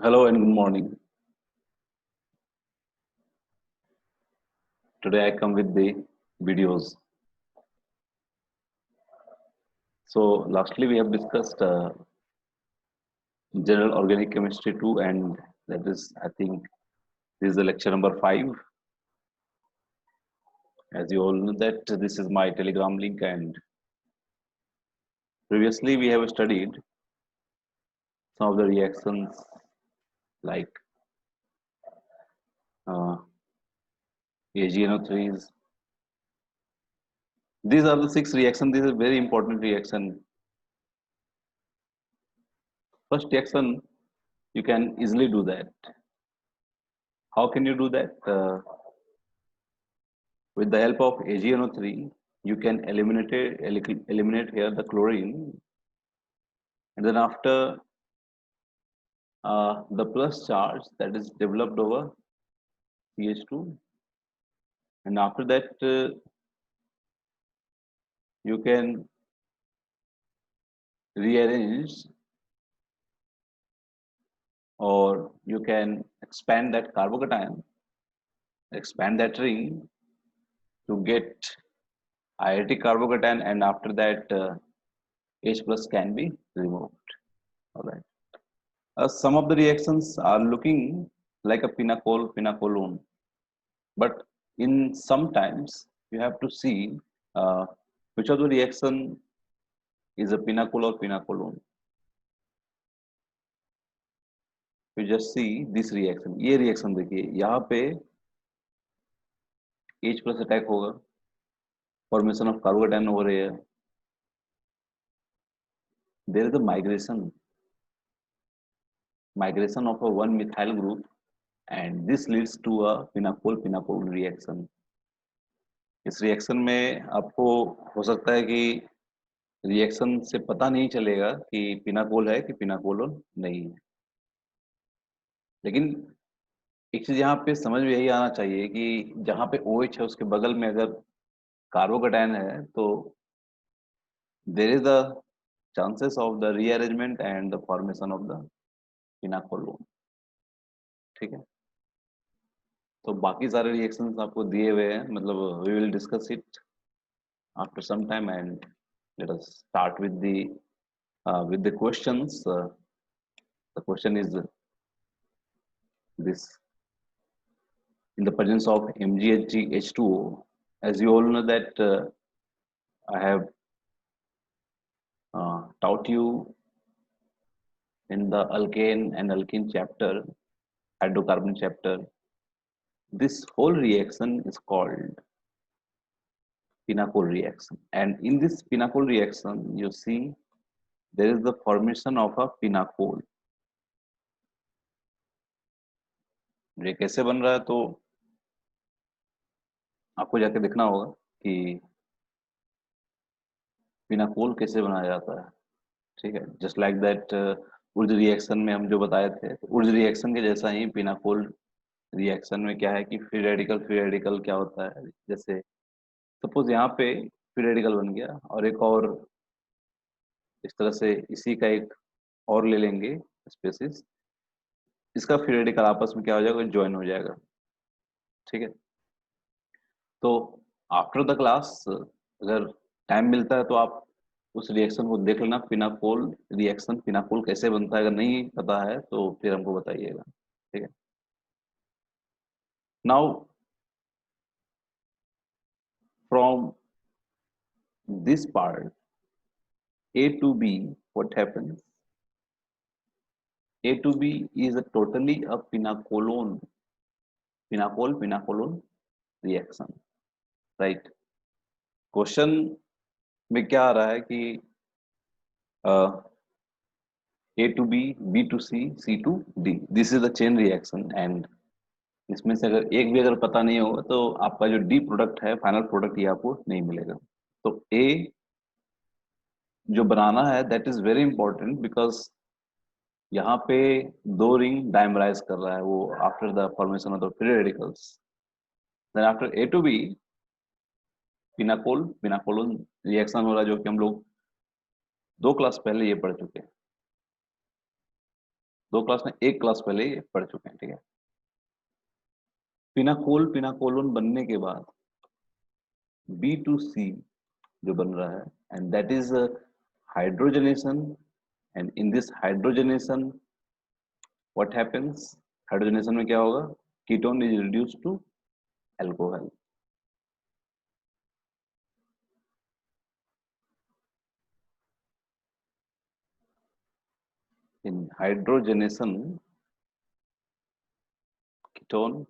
Hello and good morning. Today I come with the videos. So lastly we have discussed general organic chemistry 2, and that is, I think, this is the lecture number 5. As you all know that this is my Telegram link, and previously we have studied some of the reactions like uh, AgNO3s. These are the 6 reactions. This is a very important reaction. First reaction, you can easily do that. How can you do that? With the help of AgNO3, you can eliminate here the chlorine, and then after the plus charge that is developed over CH2, and after that you can rearrange, or you can expand that carbocation, expand that ring to get IIT carbocation, and after that H plus can be removed. All right. Some of the reactions are looking like a pinacolone, but in sometimes you have to see uh, which of the reaction is a pinacol or pinacolone. You just see this reaction. ये reaction देखिए, यहाँ पे H plus attack होगा, formation of carbocation हो रही है. There is a migration of a one methyl group, and this leads to a pinacol reaction. इस reaction में आपको हो सकता है कि रिएक्शन से पता नहीं चलेगा कि पिनाकोल है कि पिनाकोलोन नहीं है, लेकिन एक चीज यहाँ पे समझ में यही आना चाहिए कि जहाँ पे OH है उसके बगल में अगर कार्बोकेटायन है तो there is the chances of the rearrangement and the formation of the pinacolone. ठीक है, तो बाकी सारे रिएक्शंस आपको दिए हुए हैं, मतलब we will discuss it after some time, and let us start with the questions. The question is this: in the presence of MgHg H2O, as you all know that I have taught you in the alkane and alkene chapter, hydrocarbon chapter, this whole reaction is called pinacol reaction. And in this pinacol reaction, you see there is the formation of a pinacol. ये कैसे बन रहा है तो आपको जाके देखना होगा कि पिनाकोल कैसे बनाया जाता है. ठीक है, just like that Urja reaction में हम जो बताए थे, उर्ज रिएक्शन के जैसा ही पिनाकोल रिएक्शन में क्या है कि फ्री रेडिकल क्या होता है. जैसे सपोज यहाँ पे फ्री रेडिकल बन गया, और एक और इस तरह से इसी का एक और ले लेंगे स्पेसिस, इसका फ्री रेडिकल आपस में क्या हो जाएगा, ज्वाइन हो जाएगा. ठीक है, तो आफ्टर द क्लास अगर टाइम मिलता है तो आप उस रिएक्शन को देख लेना, पिनाकोल रिएक्शन, पिनाकोल कैसे बनता है. अगर नहीं पता है तो फिर हमको बताइएगा. ठीक है, now from this part A to B, what happens? A to B is a totally a pinacolone reaction, right? Question में क्या आ रहा है कि A to B, B to C, C to D, this is the chain reaction, and इसमें से अगर एक भी अगर पता नहीं होगा तो आपका जो डी प्रोडक्ट है, फाइनल प्रोडक्ट, ये आपको नहीं मिलेगा. तो ए जो बनाना है that is very important, because यहाँ पे दो रिंग डायमराइज कर रहा है वो after the formation of the free radicals. Then after A to B pinacolone reaction हो रहा है, जो कि हम लोग 2 क्लास पहले ये पढ़ चुके हैं. दो क्लास में, एक क्लास पहले ही पढ़ चुके हैं, ठीक है। पिनाकोल पिनाकोलोन बनने के बाद B2C जो बन रहा है, and that is hydrogenation, and in this hydrogenation what happens, hydrogenation में क्या होगा, ketone is reduced to alcohol. In hydrogenation ketone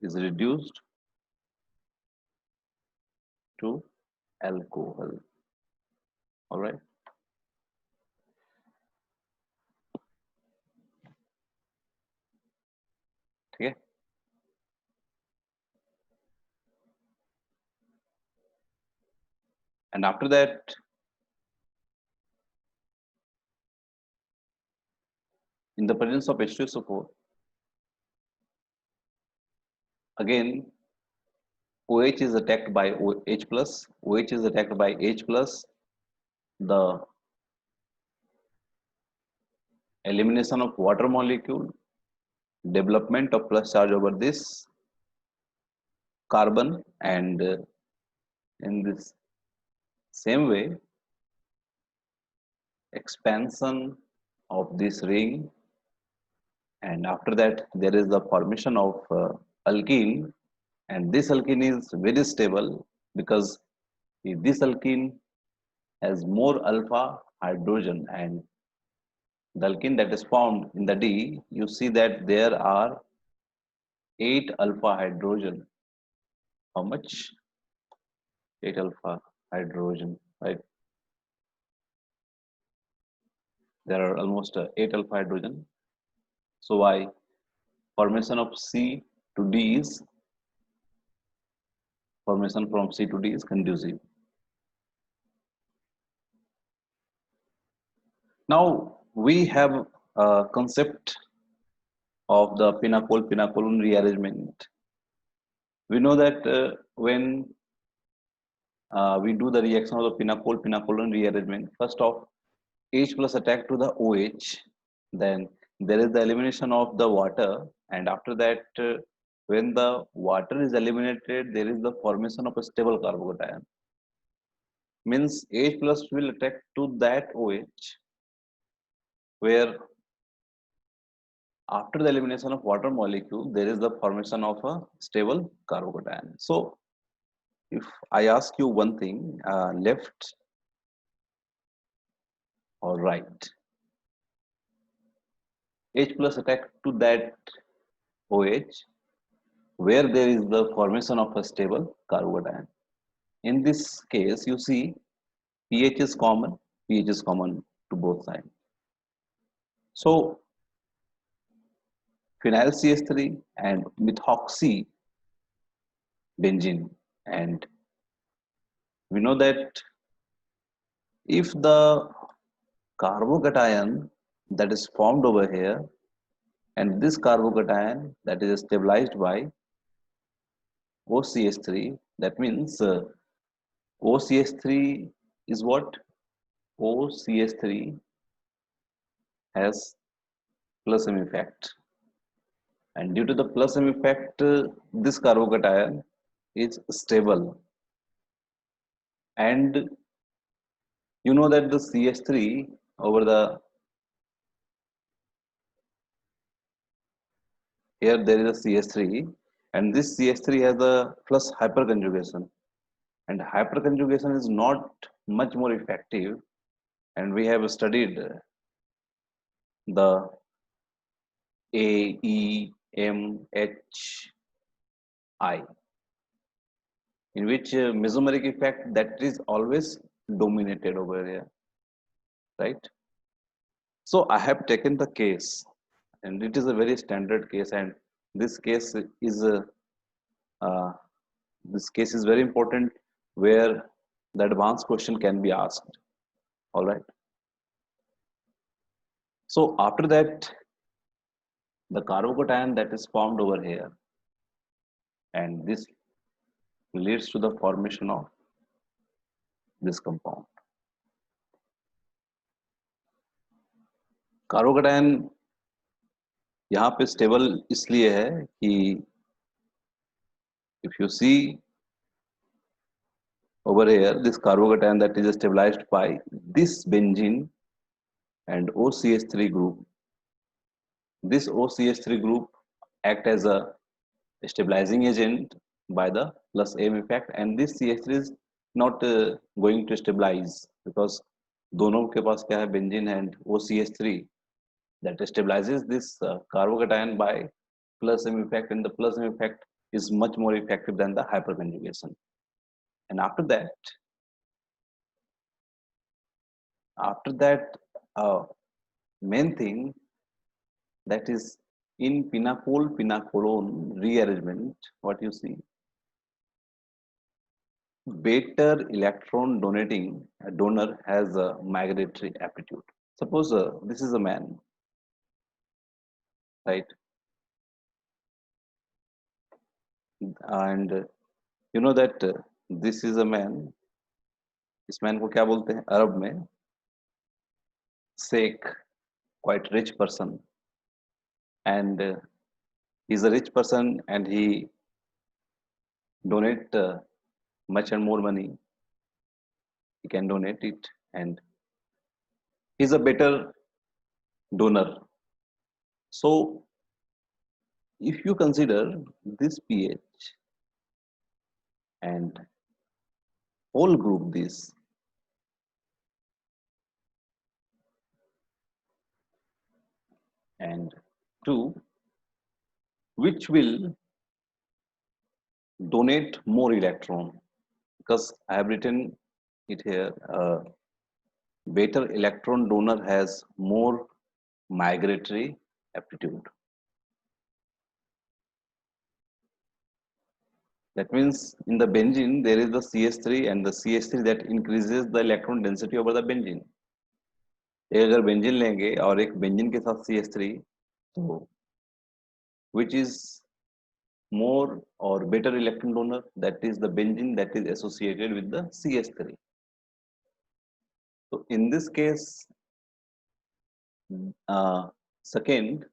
is reduced to alcohol. All right. ठीक है। And after that, in the presence of H2SO4, again OH is attacked by H plus. OH is attacked by H plus. The elimination of water molecule, development of plus charge over this carbon, and in this same way, expansion of this ring, and after that there is the formation of alkene, and this alkene is very stable because this alkene has more alpha hydrogen, and the alkene that is formed in the D, you see that there are 8 alpha hydrogen. How much? 8 alpha hydrogen, right? There are almost 8 alpha hydrogen. So why formation of C to D is, formation from C to D is conducive. Now we have a concept of the pinacol-pinacolone rearrangement. We know that when we do the reaction of the pinacol-pinacolone rearrangement, first of H plus attack to the OH, then there is the elimination of the water, and after that when the water is eliminated, there is the formation of a stable carbocation. Means H plus will attack to that OH, where after the elimination of water molecule, there is the formation of a stable carbocation. So if I ask you one thing, left or right, H plus attack to that OH, where there is the formation of a stable carbocation. In this case, you see pH is common, pH is common to both sides. So phenyl CH3 and methoxy benzene, and we know that if the carbocation that is formed over here, and this carbocation that is stabilized by OCH3, that means OCH3 is what? OCH3 has plus M effect, and due to the plus M effect, this carbocation is stable, and you know that the CH3 over the, here there is a CH3, and this CH3 has a plus hyperconjugation, and hyperconjugation is not much more effective, and we have studied the AEMHI, in which mesomeric effect that is always dominated over here, right? So I have taken the case, and it is a very standard case, and this case is uh, this case is very important, where the advanced question can be asked. All right. So after that, the carbocation that is formed over here, and this leads to the formation of this compound. Carbocation यहाँ पे stable इसलिए है कि if you see over here, this carbocation that is stabilized by this benzene and OCH3 group. This OCH3 group act as a stabilizing agent by the plus M effect, and this CH3 is not going to stabilize because दोनों के पास क्या है benzene and OCH3 that stabilizes this carbocation by plus M effect, and the plus M effect is much more effective than the hyperconjugation. And after that main thing that is in pinacol pinacolone rearrangement, what you see, better electron donating donor has a migratory aptitude. Suppose this is a man, right? And you know that this is a man. इस man को क्या बोलते हैं अरब में? Sheikh, quite rich person, and he's a rich person and he donate much and more money. He can donate it, and he's a better donor. So if you consider this pH and whole group this, and 2, which will donate more electron, because I have written it here, better electron donor has more migratory aptitude. That means in the benzene there is the CH3, and the CH3 that increases the electron density over the benzene. एक अगर benzene लेंगे और एक benzene के साथ CH3, तो which is more or better electron donor? That is the benzene that is associated with the CH3. So in this case, second,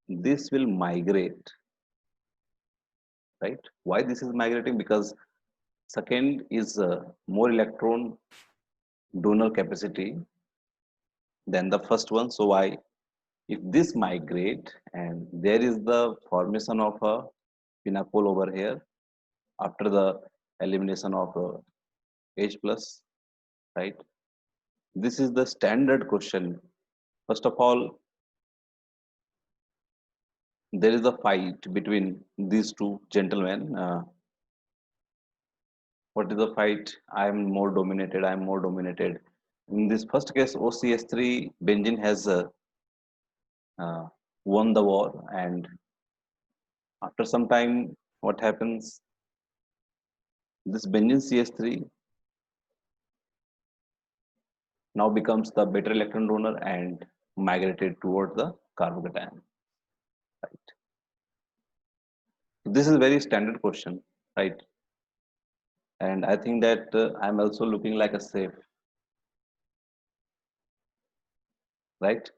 this will migrate, right? Why this is migrating? Because second is more electron donor capacity than the first one. So why? If this migrate and there is the formation of a pinacol over here after the elimination of H plus, right? This is the standard question. First of all, there is a fight between these two gentlemen. What is the fight? I am more dominated. I am more dominated. In this first case, OCS3 benzene has uh, won the war, and after some time, what happens? This benzene CH3 now becomes the better electron donor and migrated toward the carbocation. Right. So this is a very standard question, right? And I think that I'm also looking like a safe, right?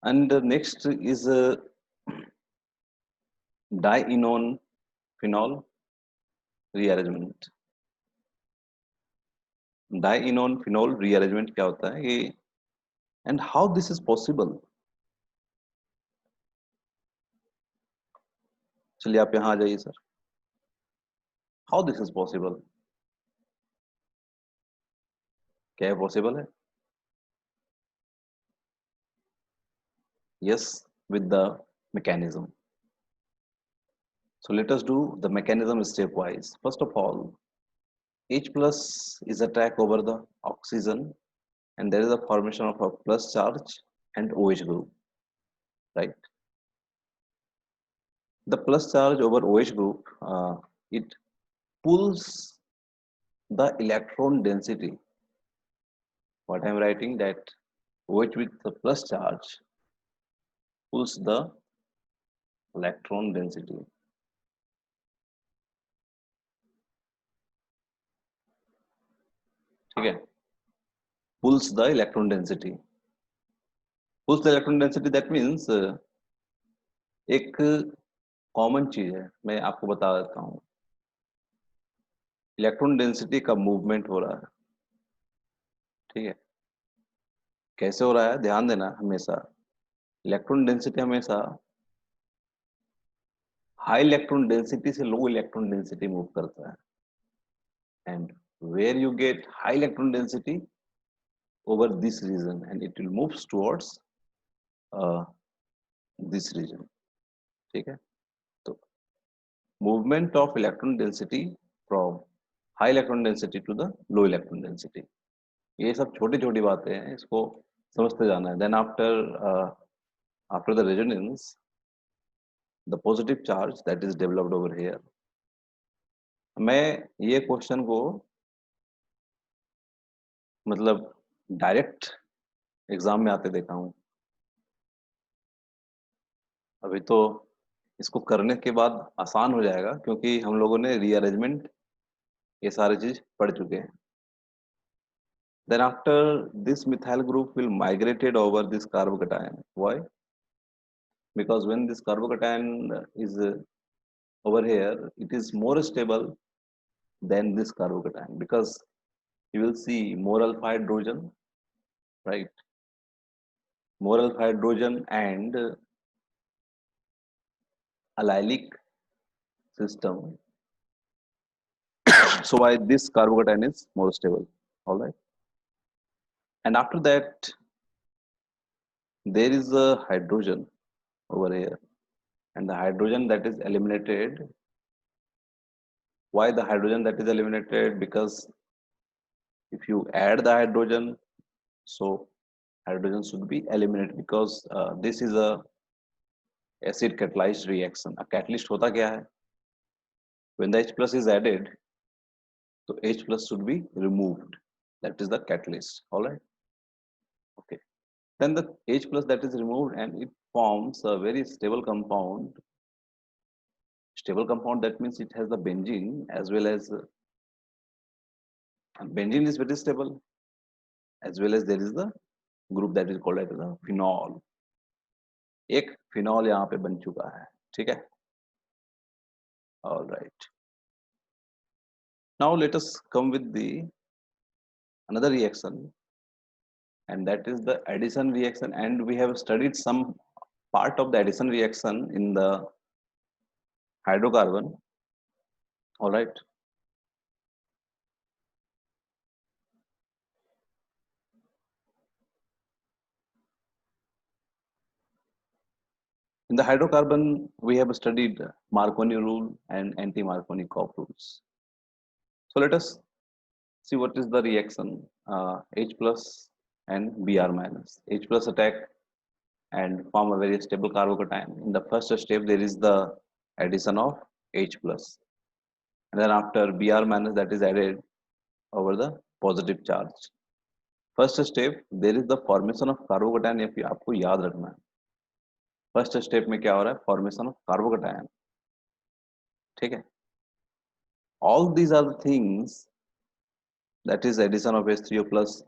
And next is dienone phenol rearrangement. Dienone phenol rearrangement क्या होता है ये, and how this is possible? चलिए आप यहाँ आ जाइए sir. How this is possible? क्या ये possible है? Yes, with the mechanism. So let us do the mechanism stepwise. First of all, H plus is attack over the oxygen, and there is a formation of a plus charge and OH group, right? The plus charge over OH group, it pulls the electron density. What I am writing that OH with the plus charge pulls the electron density. ठीक है? pulls the electron density. Pulls the electron density, that means एक common चीज है, मैं आपको बता देता हूँ. इलेक्ट्रॉन डेंसिटी का मूवमेंट हो रहा है, ठीक है. कैसे हो रहा है, ध्यान देना. हमेशा इलेक्ट्रॉन डेंसिटी हमेशा हाई इलेक्ट्रॉन डेंसिटी से लो इलेक्ट्रॉन डेंसिटी मूव करता है. And where you get high electron density, over this region, and it will move towards this region. ठीक है. तो movement of electron density from high electron density to the low electron density, ये सब छोटी छोटी बातें हैं, इसको समझते जाना है. Then after the resonance, the positive charge that is developed over here. मैं ये क्वेश्चन को मतलब डायरेक्ट एग्जाम में आते देखा हूँ. अभी तो इसको करने के बाद आसान हो जाएगा, क्योंकि हम लोगों ने रीअरेंजमेंट ये सारी चीज पढ़ चुके हैं. Then after this methyl group will migrated over this carbocation. Why? Because when this carbocation is over here, it is more stable than this carbocation, because you will see more alpha hydrogen, right? More alpha hydrogen and allylic system. So why this carbocation is more stable? All right. And after that, there is a hydrogen over here, and the hydrogen that is eliminated. Why the hydrogen that is eliminated? Because if you add the hydrogen, so hydrogen should be eliminated, because this is a acid catalyzed reaction. A catalyst होता क्या है? When the H plus is added, so H plus should be removed. That is the catalyst. All right. Okay. Then the H plus that is removed, and it forms a very stable compound. Stable compound, that means it has the benzene as well as benzene is very stable, as well as there is the group that is called as the phenol. एक phenol यहाँ पे बन चुका है, ठीक है. All right. Now let us come with the another reaction, and that is the addition reaction. And we have studied some part of the addition reaction in the hydrocarbon. All right. In the hydrocarbon, we have studied Marconi rule and anti-Marconi-Cope rules. So let us see what is the reaction H plus and Br minus. H plus attack and form a very stable carbocation. In the first step, there is the addition of H plus, and then after Br minus that is added over the positive charge. First step, there is the formation of carbocation. if आपको याद रखना है, first step में क्या हो रहा है, formation of carbocation, ठीक है. All these are the things, that is addition of H3O plus.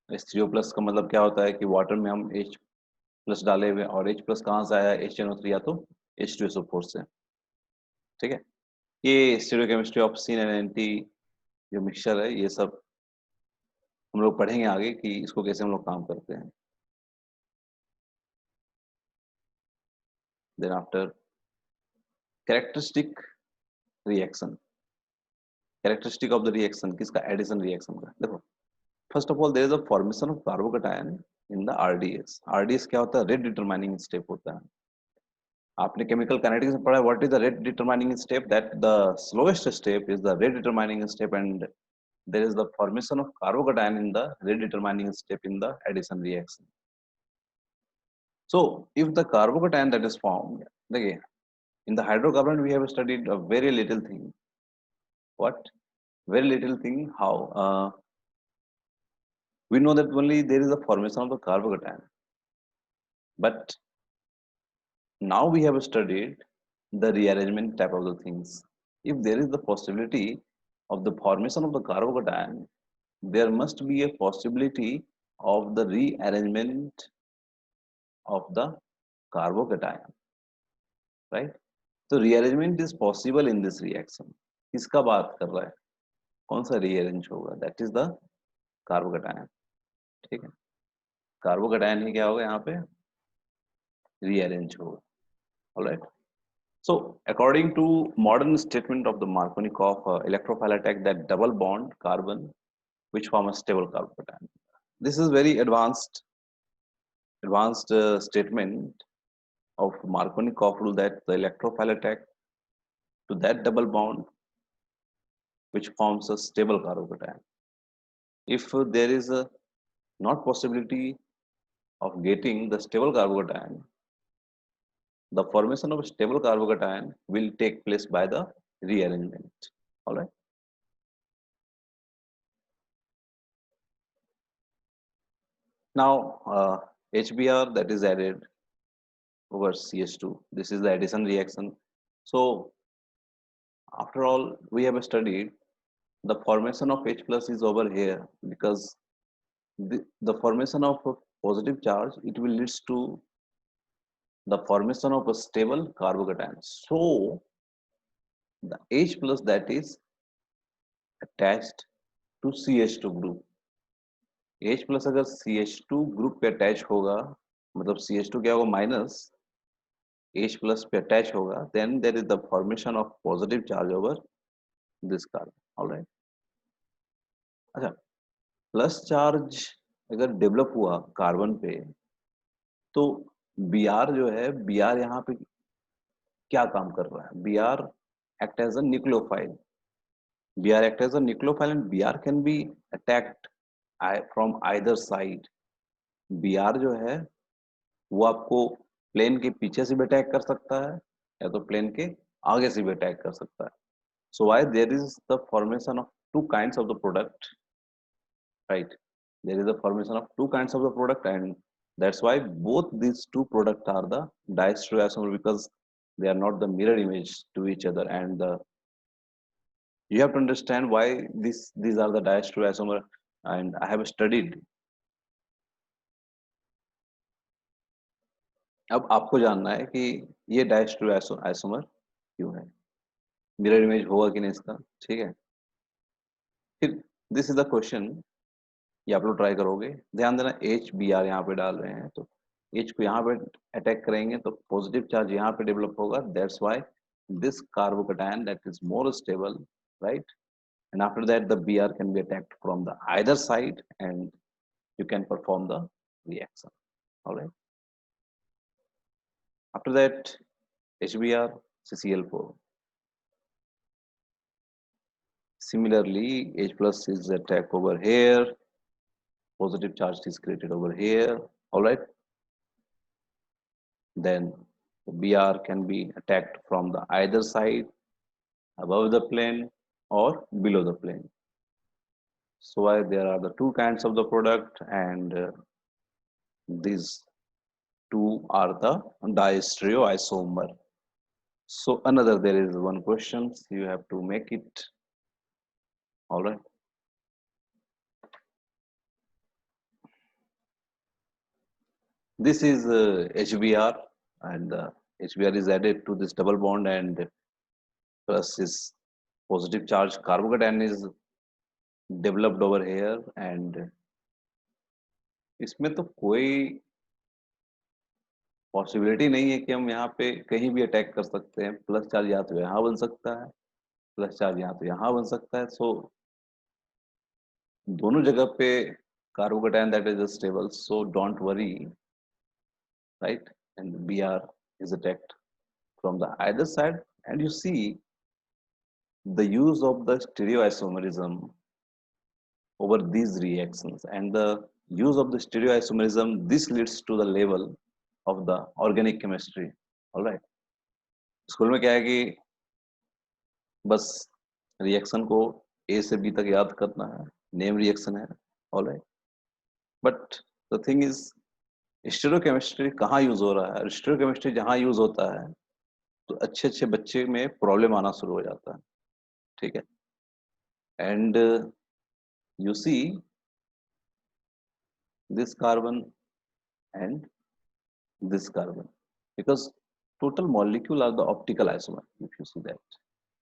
H3O plus का मतलब क्या होता है कि वाटर में हम H प्लस डाले हुए, और H प्लस कहाँ से आया, HNO3 या तो H2SO4 से, ठीक है. ये stereochemistry of syn and anti जो मिक्सचर है, ये सब हम लोग पढ़ेंगे आगे कि इसको कैसे हम लोग काम करते हैं. Then after characteristic reaction. Characteristic of the reaction किसका, एडिशन रिएक्शन का. देखो, first of all there is a formation of carbocation in the RDS. RDS क्या होता है, रेट डिटरमाइनिंग स्टेप होता है. आपने केमिकल काइनेटिक्स में पढ़ा है, what is the rate determining step, that the slowest step is the rate determining step, and there is the formation of carbocation in the rate determining step in the addition reaction. So if the carbocation that is formed, again in the hydrocarbon we have studied a very little thing. What? Very little thing. How? We know that only there is a formation of the carbocation, but now we have studied the rearrangement type of the things. If there is the possibility of the formation of the carbocation, there must be a possibility of the rearrangement of the carbocation, right? So rearrangement is possible in this reaction. किसका बात कर रहा है, कौन सा rearrange होगा? That is the carbocation. ठीक है, कार्बोकेटायन ही क्या होगा यहाँ पे, rearrange होगा. All right. So according to modern statement of the Markovnikov electrophile attack, that double bond carbon which form a stable carbocation. This is very advanced statement of Markovnikov rule, that the electrophile attack to that double bond which forms a stable carbocation. If there is a not possibility of getting the stable carbocation, the formation of a stable carbocation will take place by the rearrangement. All right. Now HBr that is added over CH2. This is the addition reaction. So after all, we have studied the formation of H plus is over here, because the formation of a positive charge, it will leads to the formation of a stable carbocation. So the H plus that is attached to CH2 group. H plus अगर CH2 group पे attach होगा, मतलब CH2 क्या होगा, minus H plus पे attach होगा, then there is the formation of positive charge over this carbon. All right. अच्छा, plus charge अगर डेवलप हुआ कार्बन पे, तो Br जो है, Br यहाँ पे क्या काम कर रहा है? Br act as a nucleophile. Br act as a nucleophile and Br can be attacked from either side. Br जो है वो आपको प्लेन के पीछे से भी अटैक कर सकता है, या तो प्लेन के आगे से भी अटैक कर सकता है. So why there is the formation of two kinds of the product, right? There is the formation of two kinds of the product, and that's why both these two products are the diastereoisomer, because they are not the mirror image to each other. And you have to understand why these are the diastereoisomer, and I have studied. अब आपको जानना है कि ये डायस्टेरोआइसोमर क्यों है, mirror image होगा कि नहीं इसका. ठीक है, फिर दिस इज द क्वेश्चन, ये आप लोग ट्राई करोगे. ध्यान देना, एच बी आर यहाँ पे डाल रहे हैं, तो एच को यहाँ पे अटैक करेंगे तो पॉजिटिव चार्ज यहाँ पे डेवलप होगा. That's why this carbocation that is more stable, right? And after that the B R can be attacked from the either side and you can perform the reaction. All right. After that, HBr CCl4. Similarly, H plus is attacked over here. Positive charge is created over here. All right. Then Br can be attacked from the either side, above the plane or below the plane. So why there are the two kinds of the product, and these two are the diastereoisomer. So another, there is one question, you have to make it. All right. This is HBr, and HBr is added to this double bond, and plus is positive charge carbocation is developed over here. And इसमें तो कोई possibility नहीं है कि हम यहाँ पे कहीं भी अटैक कर सकते हैं. प्लस चार्ज या तो यहाँ बन सकता है, प्लस चार्ज यहाँ तो यहाँ बन सकता है. सो दोनों जगह पे carbocation that is stable, so don't worry, right? And Br is attacked from the either side, and you see the use of the stereoisomerism over these reactions, and the use of the stereoisomerism, this leads to the level of the organic chemistry. All right. School में क्या है कि बस reaction को ए से B तक याद करना है, नेम रिएक्शन है. All right. But the thing is, stereochemistry कहाँ यूज हो रहा है? स्टीरियोकेमिस्ट्री जहाँ यूज होता है तो अच्छे अच्छे बच्चे में प्रॉब्लम आना शुरू हो जाता है. ठीक है. And you see this carbon and this carbon, because total molecule are the optical isomer, if you see that,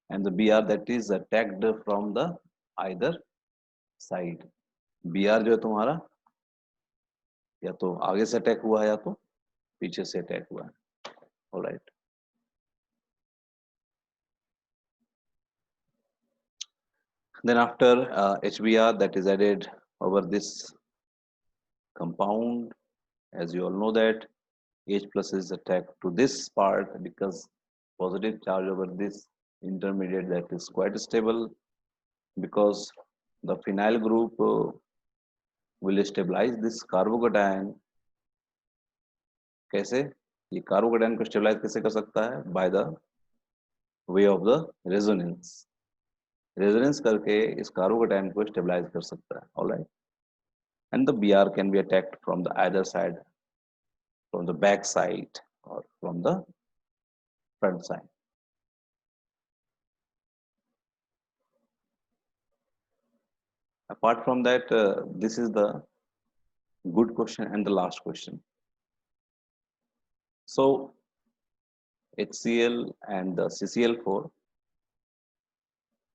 and the Br that is attacked from the either side. Br जो है तुम्हारा या तो आगे से अटैक हुआ है या तो पीछे से अटैक हुआ है. Alright. Then after HBr that is added over this compound, as you all know that H plus is attacked to this part because positive charge over this intermediate that is quite stable, because the phenyl group will stabilize this carbocation. कैसे? ये carbocation को stabilise कैसे कर सकता है? By the way of the resonance. Resonance करके इस carbocation को स्टेबलाइज कर सकता है. Alright. And the Br can be attacked from the either side, from the back side or from the front side. Apart from that, this is the good question and the last question. So HCl and the CCl4,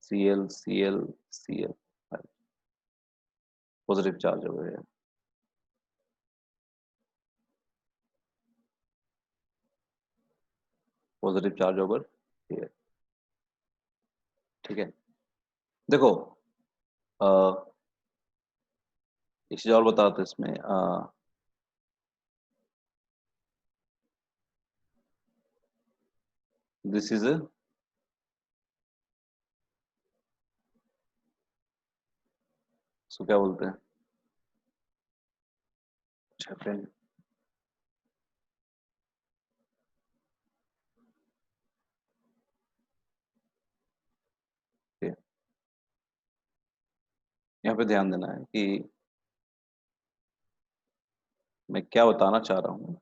Cl, Cl, Cl, right. Positive charge over here. Positive charge over here. ठीक है. देखो एक चीज और बताते इसमें. This is so क्या बोलते हैं? फ्रेंड यहाँ पे ध्यान देना है कि मैं क्या बताना चाह रहा हूँ.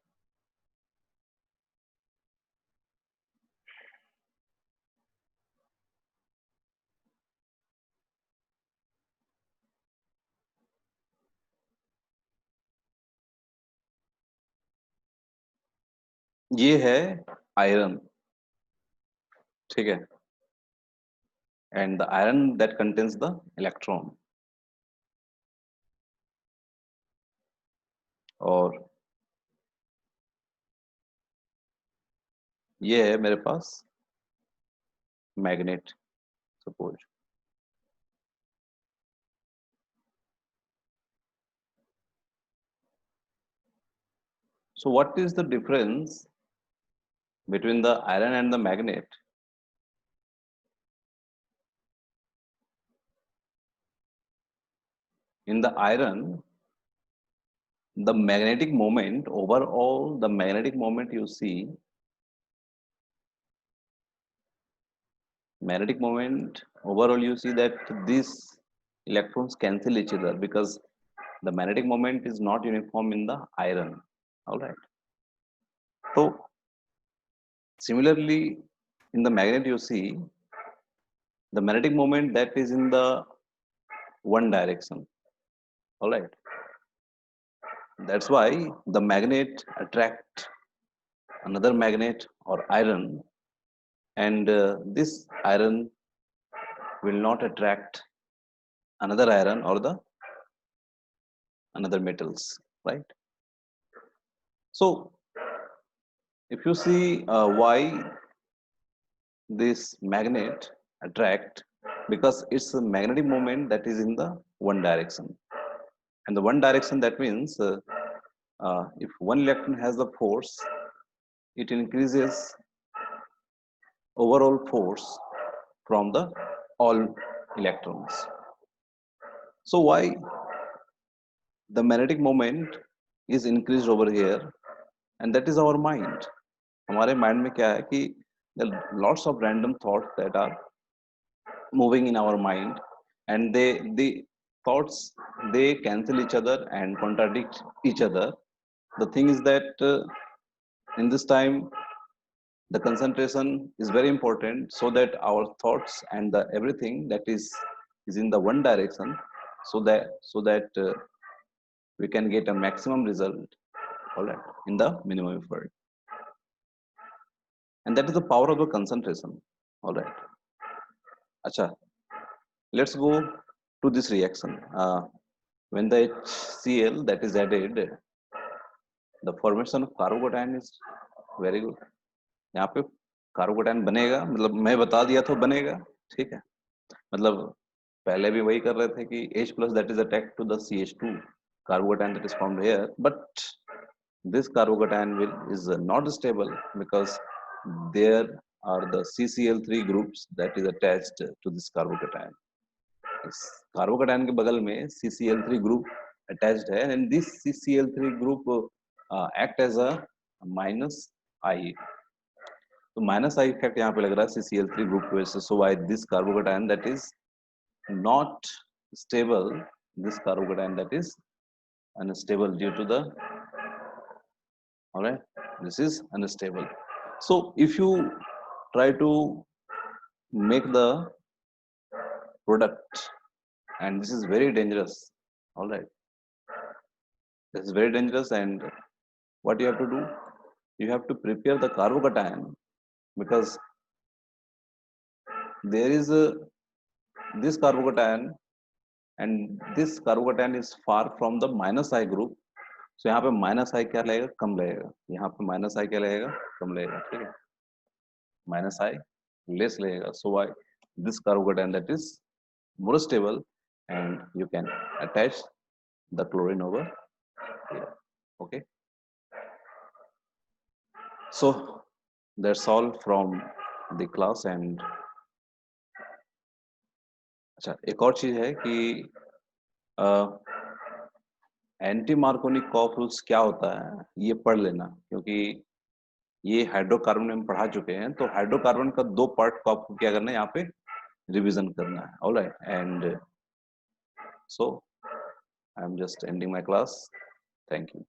ये है आयरन. ठीक है. And the iron that contains the electron. और ये है मेरे पास magnet suppose. So what is the difference between the iron and the magnet? In the iron, the magnetic moment, overall the magnetic moment you see, magnetic moment overall you see that these electrons cancel each other because the magnetic moment is not uniform in the iron. All right. So similarly, in the magnet you see the magnetic moment that is in the one direction. All right. That's why the magnet attract another magnet or iron, and this iron will not attract another iron or the another metals, right? So if you see why this magnet attract, because it's a magnetic moment that is in the one direction, and the one direction that means if one electron has the force, it increases overall force from the all electrons. So why the magnetic moment is increased over here, and that is our mind. हमारे mind में क्या है कि there are lots of random thoughts that are moving in our mind, and the thoughts they cancel each other and contradict each other. The thing is that in this time the concentration is very important so that our thoughts and the everything that is in the one direction so that we can get a maximum result, all right, in the minimum effort. And that is the power of the concentration, all right. Acha, let's go to this reaction. When the HCl that is added, the formation of carbocation is very good. यहाँ पे carbocation बनेगा, मतलब मैं बता दिया तो बनेगा, ठीक है। मतलब पहले भी वही कर रहे थे कि H plus that is attached to the CH2 carbocation that is formed here, but this carbocation is not stable because there are the CCl3 groups that is attached to this carbocation. इस carbocation के बगल में CCl3 group attached है, and this CCl3 group act as a minus I. तो minus I effect यहाँ पे लग रहा है CCl3 ग्रुप की वजह से. So why this carbocation that is not stable, this carbocation that is unstable due to the, all right, this is unstable. So if you try to make the product, and this is very dangerous, all right, this is very dangerous, and what you have to do, you have to prepare the carbocation, because there is a this carbocation and this carbocation is far from the minus I group. So यहाँ पे minus आई क्या लगेगा, कम लगेगा. यहाँ पे minus आई क्या लगेगा, कम लगेगा, ठीक है. माइनस आई लेस लगेगा. So why this carbocation that is more stable, and you can attach the chlorine over here. Okay. So that's all from the class. And अच्छा, एक और चीज है कि एंटी मार्कोनी कॉफ रूल्स क्या होता है ये पढ़ लेना, क्योंकि ये हाइड्रोकार्बन में हम पढ़ा चुके हैं. तो हाइड्रोकार्बन का 2 पार्ट को आपको क्या करना है, यहाँ पे रिवीजन करना है. Alright, and so I am just ending my class. Thank you.